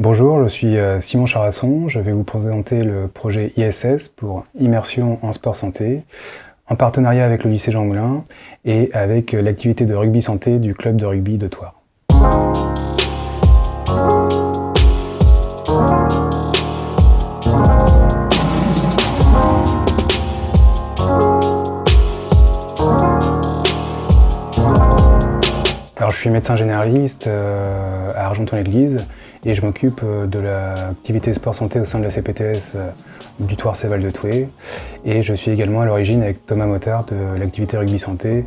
Bonjour, je suis Simon Charasson. Je vais vous présenter le projet ISS pour Immersion en Sport Santé, en partenariat avec le lycée Jean Moulin et avec l'activité de rugby santé du club de rugby de Thouars. Alors, je suis médecin généraliste à Argenton-l'Église et je m'occupe de l'activité sport santé au sein de la CPTS du Thouars-Val de Thoué. Et je suis également à l'origine avec Thomas Motard de l'activité rugby santé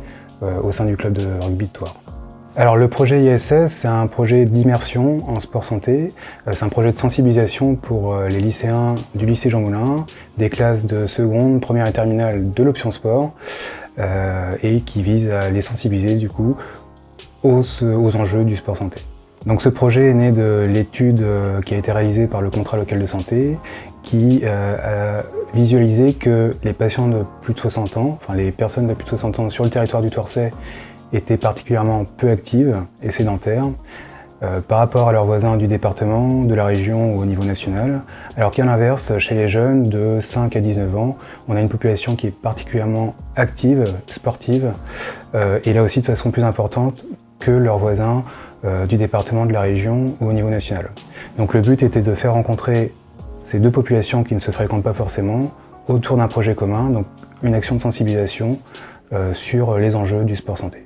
au sein du club de rugby de Thouars. Alors le projet ISS, c'est un projet d'immersion en sport santé. C'est un projet de sensibilisation pour les lycéens du lycée Jean Moulin, des classes de seconde, première et terminale de l'option sport, et qui vise à les sensibiliser du coup aux enjeux du sport santé. Donc ce projet est né de l'étude qui a été réalisée par le contrat local de santé qui a visualisé que les patients de plus de 60 ans, enfin les personnes de plus de 60 ans sur le territoire du Thouartais étaient particulièrement peu actives et sédentaires par rapport à leurs voisins du département, de la région ou au niveau national, alors qu'à l'inverse, chez les jeunes de 5 à 19 ans, on a une population qui est particulièrement active, sportive, et là aussi de façon plus importante que leurs voisins du département, de la région ou au niveau national. Donc le but était de faire rencontrer ces deux populations qui ne se fréquentent pas forcément autour d'un projet commun, donc une action de sensibilisation sur les enjeux du sport santé.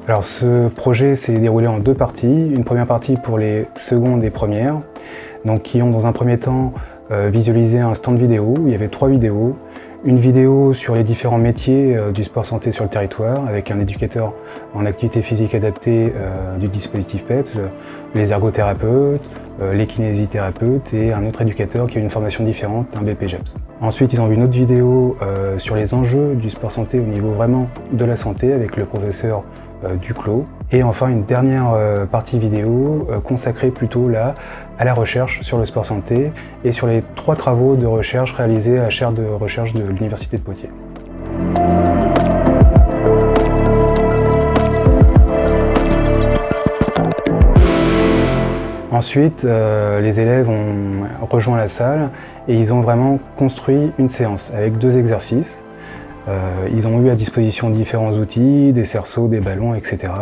Alors ce projet s'est déroulé en deux parties. Une première partie pour les secondes et premières, donc qui ont dans un premier temps visualisé un stand vidéo où il y avait 3 vidéos. Une vidéo sur les différents métiers du sport santé sur le territoire avec un éducateur en activité physique adaptée du dispositif PEPS, les ergothérapeutes, les kinésithérapeutes et un autre éducateur qui a une formation différente, un BPGEPS. Ensuite, ils ont vu une autre vidéo sur les enjeux du sport santé au niveau vraiment de la santé avec le professeur Duclos. Et enfin, une dernière partie vidéo consacrée plutôt là à la recherche sur le sport santé et sur les 3 travaux de recherche réalisés à la chaire de recherche de l'Université de Poitiers. Ensuite, les élèves ont rejoint la salle et ils ont vraiment construit une séance avec 2 exercices. Ils ont eu à disposition différents outils, des cerceaux, des ballons, etc.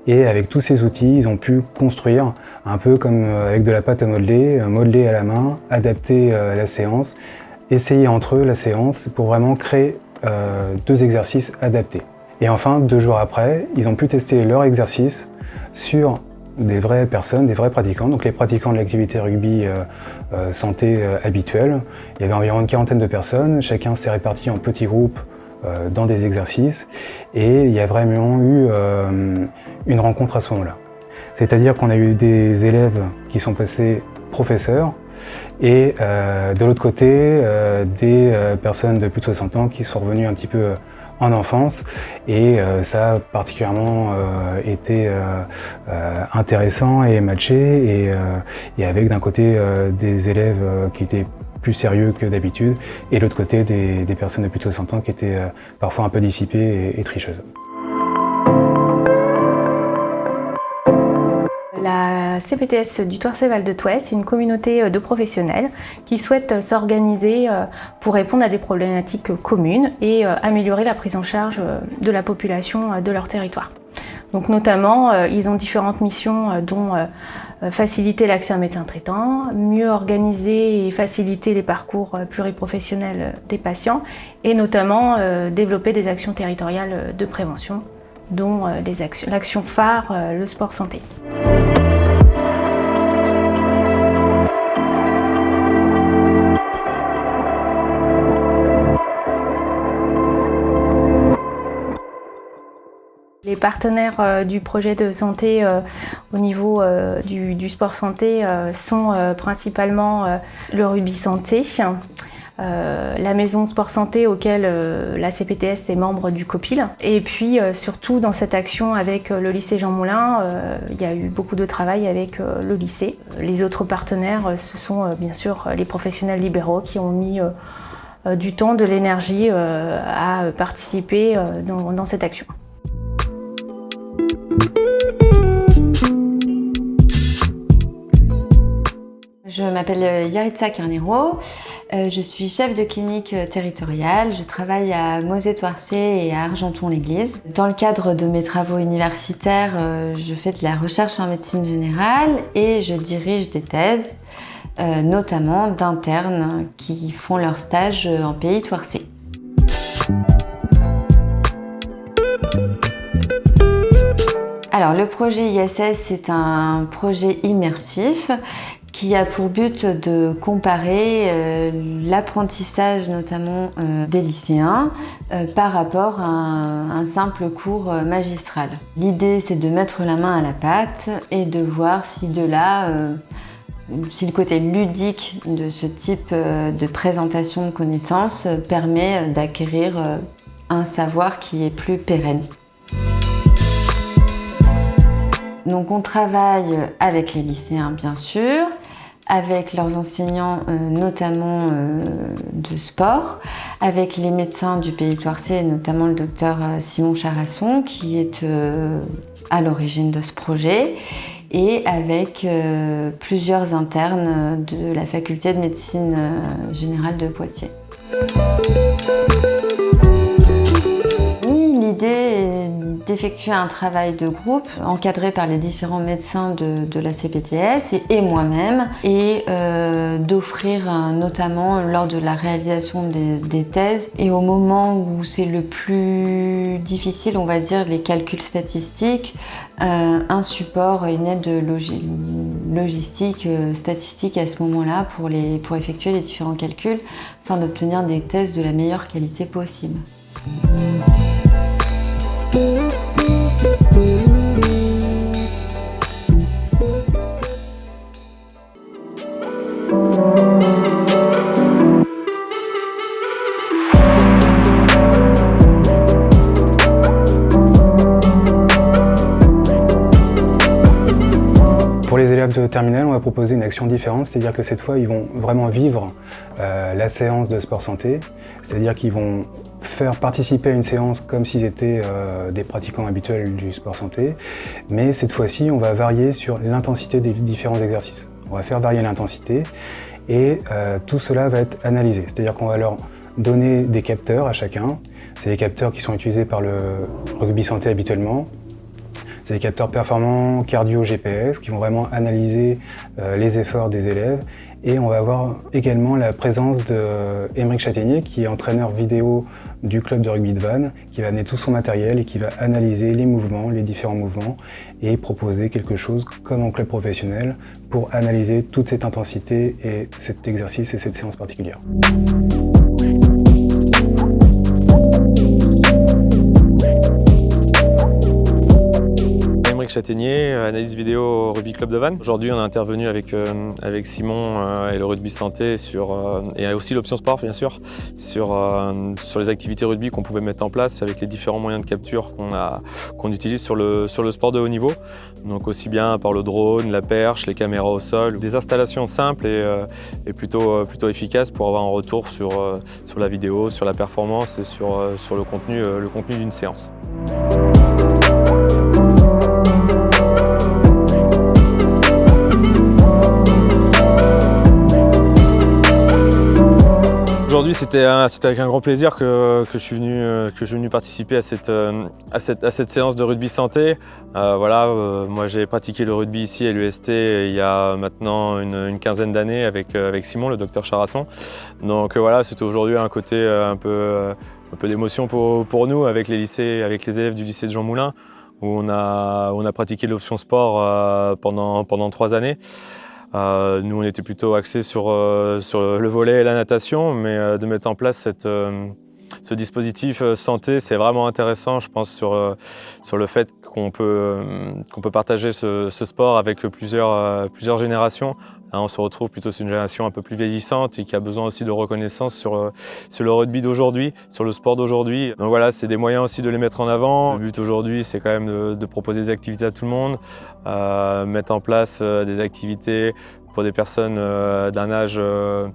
Et avec tous ces outils, ils ont pu construire un peu comme avec de la pâte à modeler à la main, adapter à la séance, essayer entre eux la séance pour vraiment créer 2 exercices adaptés. Et enfin, 2 jours après, ils ont pu tester leur exercice sur des vraies personnes, des vrais pratiquants, donc les pratiquants de l'activité rugby santé habituelle. Il y avait environ une quarantaine de personnes, chacun s'est réparti en petits groupes dans des exercices et il y a vraiment eu une rencontre à ce moment-là. C'est-à-dire qu'on a eu des élèves qui sont passés professeurs et de l'autre côté des personnes de plus de 60 ans qui sont revenues un petit peu en enfance et ça a particulièrement été intéressant et matché et avec d'un côté des élèves qui étaient plus sérieux que d'habitude et de l'autre côté des personnes de plus de 60 ans qui étaient parfois un peu dissipées et tricheuses. La CPTS du Thouars-Val de Thoué, c'est une communauté de professionnels qui souhaitent s'organiser pour répondre à des problématiques communes et améliorer la prise en charge de la population de leur territoire. Donc notamment, ils ont différentes missions dont faciliter l'accès à un médecin traitant, mieux organiser et faciliter les parcours pluriprofessionnels des patients et notamment développer des actions territoriales de prévention, dont l'action phare, le sport santé. Les partenaires du projet de santé au niveau du sport santé sont principalement le rugby santé, la maison sport santé auquel la CPTS est membre du COPIL. Et puis surtout dans cette action avec le lycée Jean Moulin, il y a eu beaucoup de travail avec le lycée. Les autres partenaires, ce sont bien sûr les professionnels libéraux qui ont mis du temps, de l'énergie à participer dans cette action. Je m'appelle Yaritza Carnero, je suis chef de clinique territoriale, je travaille à Mauzé-Thouarcé et à Argenton-l'Église. Dans le cadre de mes travaux universitaires, je fais de la recherche en médecine générale et je dirige des thèses, notamment d'internes qui font leur stage en Pays Thouarcé. Alors, le projet ISS, c'est un projet immersif qui a pour but de comparer l'apprentissage notamment des lycéens par rapport à un simple cours magistral. L'idée, c'est de mettre la main à la pâte et de voir si de là, si le côté ludique de ce type de présentation de connaissances permet d'acquérir un savoir qui est plus pérenne. Donc on travaille avec les lycéens bien sûr, avec leurs enseignants notamment de sport, avec les médecins du Pays Thouarcé, notamment le docteur Simon Charasson qui est à l'origine de ce projet, et avec plusieurs internes de la faculté de médecine générale de Poitiers. L'idée est d'effectuer un travail de groupe encadré par les différents médecins de la CPTS et moi-même, et d'offrir notamment lors de la réalisation des thèses et au moment où c'est le plus difficile, on va dire les calculs statistiques, un support, une aide logistique, statistique à ce moment-là pour effectuer les différents calculs afin d'obtenir des thèses de la meilleure qualité possible. Pour les élèves de terminale, on va proposer une action différente, c'est-à-dire que cette fois, ils vont vraiment vivre la séance de sport santé, c'est-à-dire qu'ils vont faire participer à une séance comme s'ils étaient des pratiquants habituels du sport santé, mais cette fois-ci, on va varier sur l'intensité des différents exercices. On va faire varier l'intensité et tout cela va être analysé, c'est-à-dire qu'on va leur donner des capteurs à chacun. C'est les capteurs qui sont utilisés par le rugby santé habituellement. C'est des capteurs performants cardio GPS qui vont vraiment analyser les efforts des élèves. Et on va avoir également la présence d'Aymeric Châtaignier, qui est entraîneur vidéo du club de rugby de Vannes, qui va amener tout son matériel et qui va analyser les mouvements, les différents mouvements, et proposer quelque chose comme en club professionnel pour analyser toute cette intensité et cet exercice et cette séance particulière. Châtaignier, analyse vidéo au Rugby Club de Vannes. Aujourd'hui, on a intervenu avec Simon et le rugby santé et aussi l'option sport, bien sûr, sur les activités rugby qu'on pouvait mettre en place avec les différents moyens de capture qu'on utilise sur le sport de haut niveau. Donc aussi bien par le drone, la perche, les caméras au sol, des installations simples et plutôt efficaces pour avoir un retour sur la vidéo, sur la performance et sur le contenu d'une séance. Aujourd'hui, c'était avec un grand plaisir que je suis venu participer à cette séance de rugby santé. Moi j'ai pratiqué le rugby ici à l'UST il y a maintenant une quinzaine d'années avec Simon, le docteur Charasson. Donc voilà, c'était aujourd'hui un côté un peu d'émotion pour nous avec les élèves du lycée de Jean Moulin, où on a pratiqué l'option sport pendant 3 années. Nous, on était plutôt axés sur le volley et la natation, mais de mettre en place ce dispositif santé, c'est vraiment intéressant, je pense, sur le fait qu'on peut partager ce sport avec plusieurs générations. On se retrouve plutôt sur une génération un peu plus vieillissante et qui a besoin aussi de reconnaissance sur le rugby d'aujourd'hui, sur le sport d'aujourd'hui. Donc voilà, c'est des moyens aussi de les mettre en avant. Le but aujourd'hui, c'est quand même de proposer des activités à tout le monde, mettre en place des activités pour des personnes d'un âge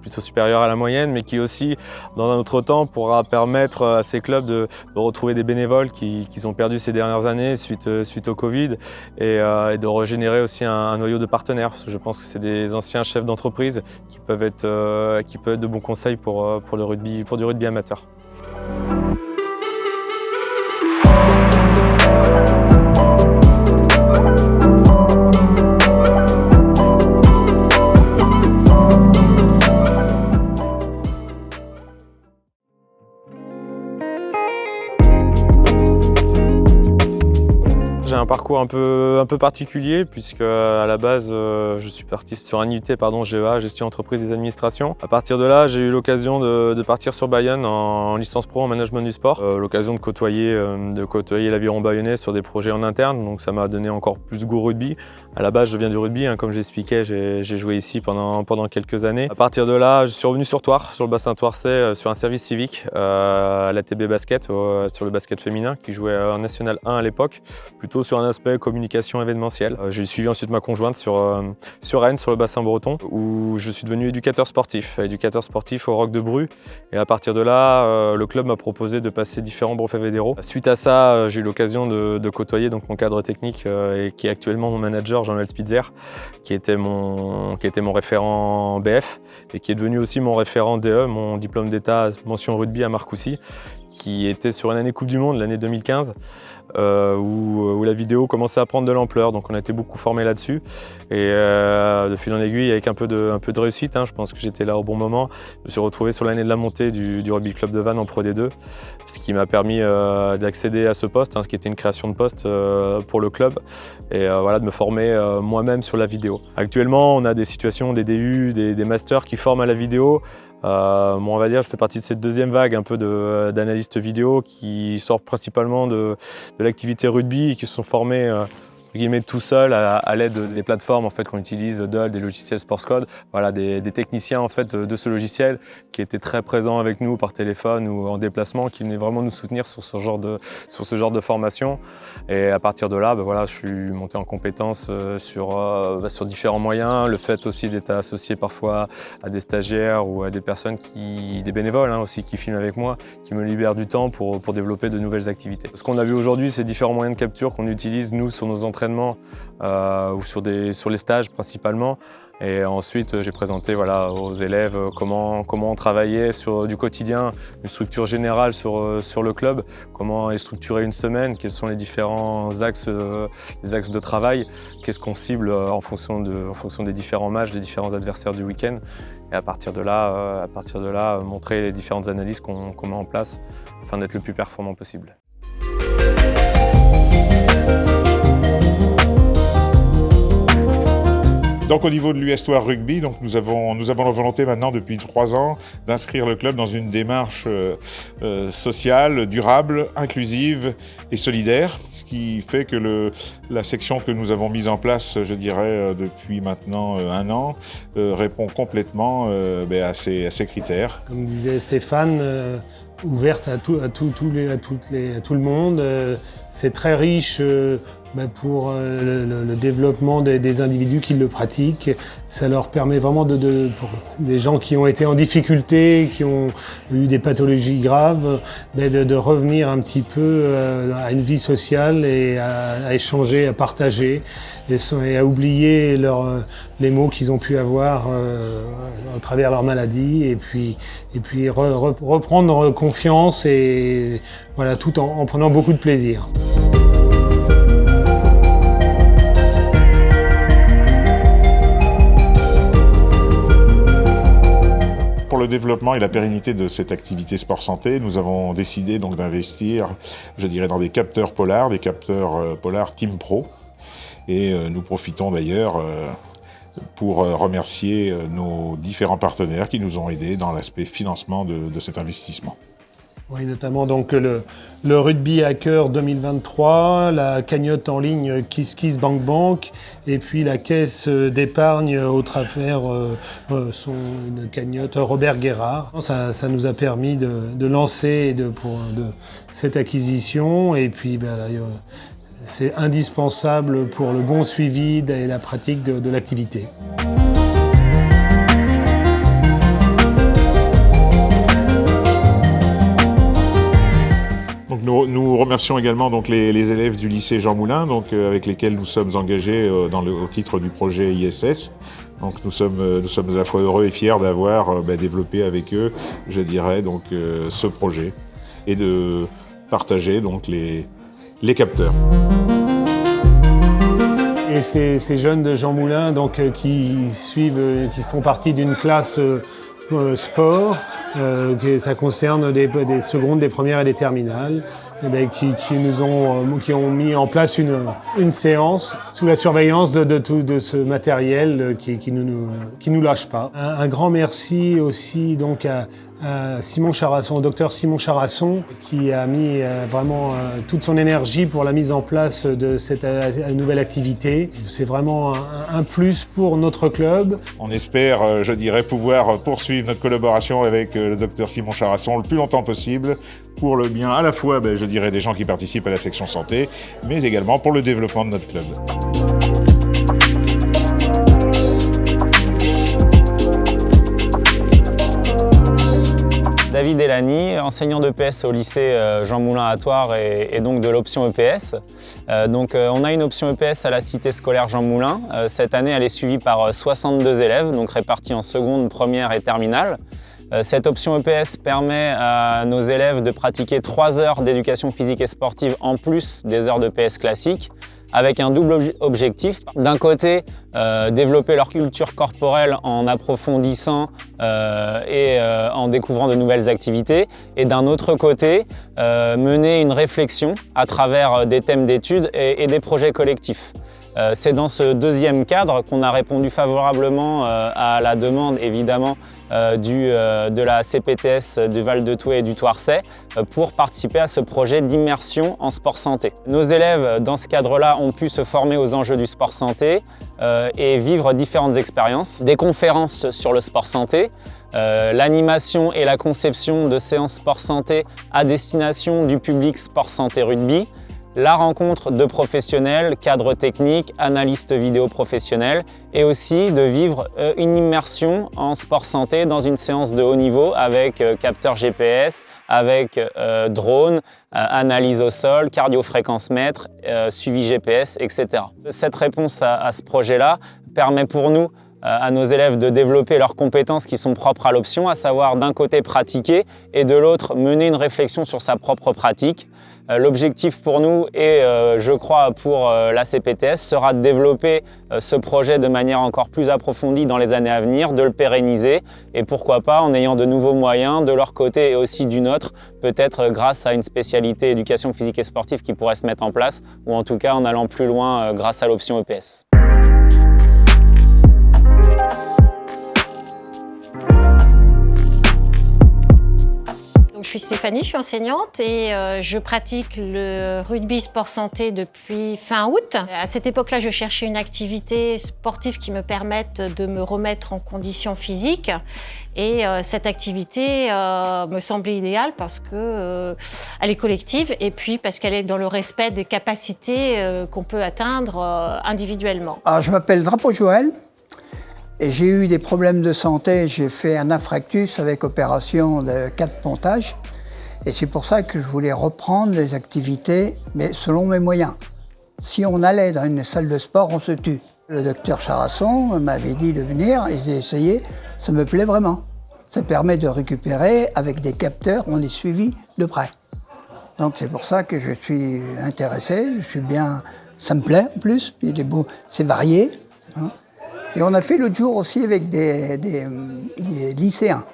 plutôt supérieur à la moyenne, mais qui aussi, dans un autre temps, pourra permettre à ces clubs de retrouver des bénévoles qu'ils ont perdus ces dernières années suite au Covid et de régénérer aussi un noyau de partenaires. Parce que je pense que c'est des anciens chefs d'entreprise qui peuvent être de bons conseils pour du rugby amateur. J'ai un parcours un peu particulier puisque à la base je suis parti sur un IUT GEA, gestion entreprise des administrations. À partir de là, j'ai eu l'occasion de partir sur Bayonne en licence pro en management du sport. L'occasion de côtoyer l'aviron bayonnais sur des projets en interne, donc ça m'a donné encore plus goût au rugby. À la base, je viens du rugby, comme j'expliquais, j'ai joué ici pendant quelques années. À partir de là, je suis revenu sur Thouars, sur le bassin thouarsais, sur un service civique à l'ATB Basket, sur le basket féminin, qui jouait en National 1 à l'époque, plutôt sur un aspect communication événementielle. J'ai suivi ensuite ma conjointe sur Rennes, sur le bassin breton, où je suis devenu éducateur sportif au Roc de Bru. Et à partir de là, le club m'a proposé de passer différents brevets fédéraux. Suite à ça, j'ai eu l'occasion de côtoyer donc mon cadre technique et qui est actuellement mon manager, Jean-Noël Spitzer, qui était mon référent BF et qui est devenu aussi mon référent DE, mon diplôme d'état mention rugby à Marcoussis, qui était sur une année Coupe du Monde, l'année 2015, où la vidéo commençait à prendre de l'ampleur, donc on a été beaucoup formés là-dessus. Et de fil en aiguille, avec un peu de réussite, je pense que j'étais là au bon moment. Je me suis retrouvé sur l'année de la montée du Rugby Club de Vannes en Pro D2, ce qui m'a permis d'accéder à ce poste, ce qui était une création de poste pour le club, et de me former moi-même sur la vidéo. Actuellement, on a des situations, des DU, des masters qui forment à la vidéo. On va dire, je fais partie de cette deuxième vague un peu d'analystes vidéo qui sortent principalement de l'activité rugby et qui se sont formés tout seuls à l'aide des plateformes en fait, qu'on utilise, des logiciels SportsCode, des techniciens en fait, de ce logiciel qui étaient très présents avec nous par téléphone ou en déplacement, qui venaient vraiment nous soutenir sur ce genre de formation. Et à partir de là, je suis monté en compétences sur différents moyens. Le fait aussi d'être associé parfois à des stagiaires ou à des personnes des bénévoles aussi qui filment avec moi, qui me libèrent du temps pour développer de nouvelles activités. Ce qu'on a vu aujourd'hui, c'est différents moyens de capture qu'on utilise nous sur nos entraînements ou sur les stages principalement. Et ensuite, j'ai présenté aux élèves comment on travaillait sur du quotidien, une structure générale sur le club, comment est structurée une semaine, quels sont les différents axes de travail, qu'est-ce qu'on cible en fonction des différents matchs, des différents adversaires du week-end. Et à partir de là, montrer les différentes analyses qu'on met en place afin d'être le plus performant possible. Donc au niveau de l'US Thouars Rugby, donc nous avons la volonté maintenant depuis 3 ans d'inscrire le club dans une démarche sociale, durable, inclusive et solidaire, ce qui fait que la section que nous avons mise en place, je dirais, depuis maintenant 1 an, répond complètement à ces critères. Comme disait Stéphane, ouverte à tout le monde, c'est très riche pour le développement des individus qui le pratiquent. Ça leur permet vraiment pour des gens qui ont été en difficulté, qui ont eu des pathologies graves, de revenir un petit peu à une vie sociale et à échanger, à partager et à oublier les maux qu'ils ont pu avoir à travers leur maladie et puis reprendre confiance et tout en prenant beaucoup de plaisir. Pour le développement et la pérennité de cette activité sport santé, nous avons décidé donc d'investir, je dirais, dans des capteurs Polar Team Pro. Et nous profitons d'ailleurs pour remercier nos différents partenaires qui nous ont aidés dans l'aspect financement de cet investissement. Oui, notamment donc le Rugby Hacker 2023, la cagnotte en ligne KissKissBankBank et puis la caisse d'épargne au travers une cagnotte Robert Guérard. Ça nous a permis de lancer pour cette acquisition et puis c'est indispensable pour le bon suivi et la pratique de l'activité. Nous remercions également donc, les élèves du lycée Jean Moulin, donc, avec lesquels nous sommes engagés au titre du projet ISS. Donc, nous sommes à la fois heureux et fiers d'avoir développé avec eux, je dirais, donc, ce projet et de partager donc, les capteurs. Et ces jeunes de Jean Moulin donc, qui font partie d'une classe sport, ça concerne des secondes, des premières et des terminales, qui ont mis en place une séance sous la surveillance de ce matériel qui nous lâche pas. Un grand merci aussi donc à Simon Charasson, au docteur Simon Charasson, qui a mis vraiment toute son énergie pour la mise en place de cette nouvelle activité. C'est vraiment un plus pour notre club. On espère, je dirais, pouvoir poursuivre notre collaboration avec le docteur Simon Charasson le plus longtemps possible pour le bien à la fois, je dirais, des gens qui participent à la section santé, mais également pour le développement de notre club. David Elani, enseignant d'EPS au lycée Jean Moulin à Thouars et donc de l'option EPS. On a une option EPS à la cité scolaire Jean Moulin. Cette année, elle est suivie par 62 élèves, donc répartis en seconde, première et terminale. Cette option EPS permet à nos élèves de pratiquer 3 heures d'éducation physique et sportive en plus des heures d'EPS classiques, avec un double objectif. D'un côté, développer leur culture corporelle en approfondissant et en découvrant de nouvelles activités. Et d'un autre côté, mener une réflexion à travers des thèmes d'études et des projets collectifs. C'est dans ce deuxième cadre qu'on a répondu favorablement à la demande évidemment de la CPTS du Val de Thouet et du Thouarsais pour participer à ce projet d'immersion en sport santé. Nos élèves dans ce cadre-là ont pu se former aux enjeux du sport santé et vivre différentes expériences, des conférences sur le sport santé, l'animation et la conception de séances sport santé à destination du public sport santé rugby, la rencontre de professionnels, cadres techniques, analystes vidéo professionnels et aussi de vivre une immersion en sport santé dans une séance de haut niveau avec capteur GPS, avec drone, analyse au sol, cardio-fréquence-mètre, suivi GPS, etc. Cette réponse à ce projet-là permet pour nous à nos élèves de développer leurs compétences qui sont propres à l'option, à savoir d'un côté pratiquer et de l'autre mener une réflexion sur sa propre pratique. L'objectif pour nous et je crois pour la CPTS sera de développer ce projet de manière encore plus approfondie dans les années à venir, de le pérenniser et pourquoi pas en ayant de nouveaux moyens de leur côté et aussi du nôtre, peut-être grâce à une spécialité éducation physique et sportive qui pourrait se mettre en place ou en tout cas en allant plus loin grâce à l'option EPS. Donc, je suis Stéphanie, je suis enseignante et je pratique le rugby sport santé depuis fin août. À cette époque-là, je cherchais une activité sportive qui me permette de me remettre en condition physique. Et cette activité me semblait idéale parce que elle est collective et puis parce qu'elle est dans le respect des capacités qu'on peut atteindre individuellement. Alors, je m'appelle Drapeau Joël. Et j'ai eu des problèmes de santé, j'ai fait un infarctus avec opération de 4 pontages. Et c'est pour ça que je voulais reprendre les activités, mais selon mes moyens. Si on allait dans une salle de sport, on se tue. Le docteur Charasson m'avait dit de venir et j'ai essayé, ça me plaît vraiment. Ça permet de récupérer avec des capteurs, on est suivi de près. Donc c'est pour ça que je suis intéressé, je suis bien, ça me plaît en plus, puis c'est varié. Hein. Et on a fait l'autre jour aussi avec des lycéens.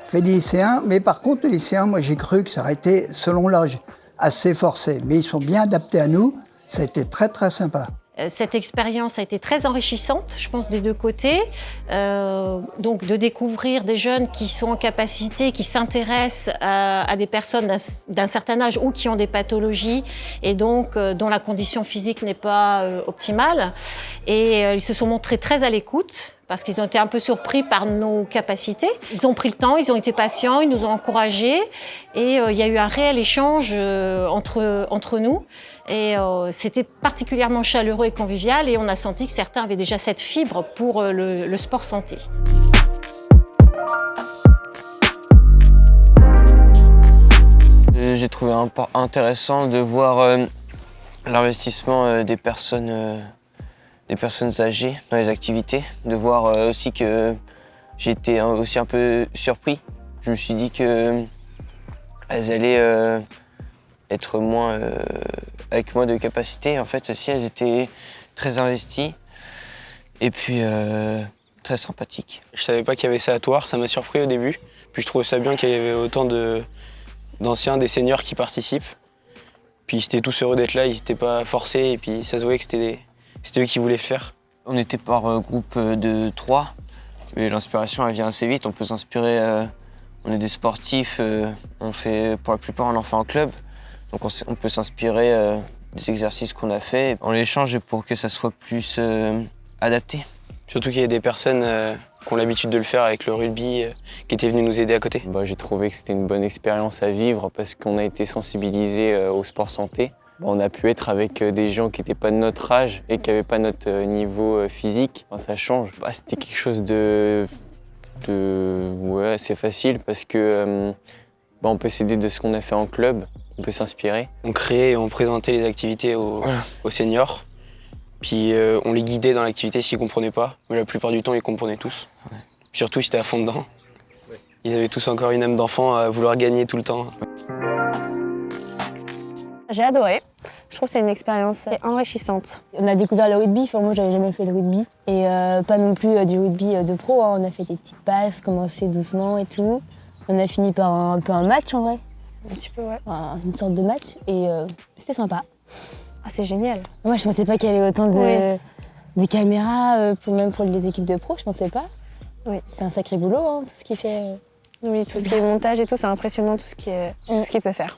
On fait des lycéens, mais par contre, les lycéens, moi j'ai cru que ça aurait été, selon l'âge, assez forcé. Mais ils sont bien adaptés à nous, ça a été très très sympa. Cette expérience a été très enrichissante, je pense, des deux côtés. Donc de découvrir des jeunes qui sont en capacité, qui s'intéressent à des personnes d'un certain âge ou qui ont des pathologies et donc dont la condition physique n'est pas optimale. Et ils se sont montrés très à l'écoute parce qu'ils ont été un peu surpris par nos capacités. Ils ont pris le temps, ils ont été patients, ils nous ont encouragés et il y a eu un réel échange entre nous. Et c'était particulièrement chaleureux et convivial et on a senti que certains avaient déjà cette fibre pour le sport santé. J'ai trouvé intéressant de voir l'investissement des personnes âgées dans les activités, de voir aussi que j'étais aussi un peu surpris. Je me suis dit qu'elles allaient être moins avec moins de capacité. En fait, aussi, elles étaient très investies et puis très sympathiques. Je savais pas qu'il y avait ça à Thouars, ça m'a surpris au début. Puis je trouvais ça bien qu'il y avait autant d'anciens, des seniors qui participent. Puis ils étaient tous heureux d'être là, ils n'étaient pas forcés et puis ça se voyait que c'était eux qui voulaient le faire. On était par groupe de 3, mais l'inspiration elle vient assez vite. On peut s'inspirer, on est des sportifs, on fait, pour la plupart on en fait en club. Donc on peut s'inspirer des exercices qu'on a fait. On les change pour que ça soit plus adapté. Surtout qu'il y a des personnes qui ont l'habitude de le faire avec le rugby, qui étaient venues nous aider à côté. J'ai trouvé que c'était une bonne expérience à vivre parce qu'on a été sensibilisés au sport santé. On a pu être avec des gens qui n'étaient pas de notre âge et qui n'avaient pas notre niveau physique. Ça change. C'était quelque chose ouais, assez facile parce que on peut s'aider de ce qu'on a fait en club, on peut s'inspirer. On créait et on présentait les activités aux seniors. Puis on les guidait dans l'activité s'ils ne comprenaient pas, mais la plupart du temps ils comprenaient tous. Ouais. Surtout ils étaient à fond dedans. Ouais. Ils avaient tous encore une âme d'enfant à vouloir gagner tout le temps. J'ai adoré. Je trouve que c'est une expérience enrichissante. On a découvert le rugby, moi j'avais jamais fait de rugby. Et pas non plus du rugby de pro, hein. On a fait des petites passes, commencé doucement et tout. On a fini par un peu un match en vrai. Un petit peu, ouais. Une sorte de match et c'était sympa. Ah, c'est génial. Moi je pensais pas qu'il y avait autant de caméras, même pour les équipes de pro, je pensais pas. Oui. C'est un sacré boulot, hein, tout ce qu'il fait. Oui, tout ce qui est montage et tout, c'est impressionnant tout ce qu'il peut faire.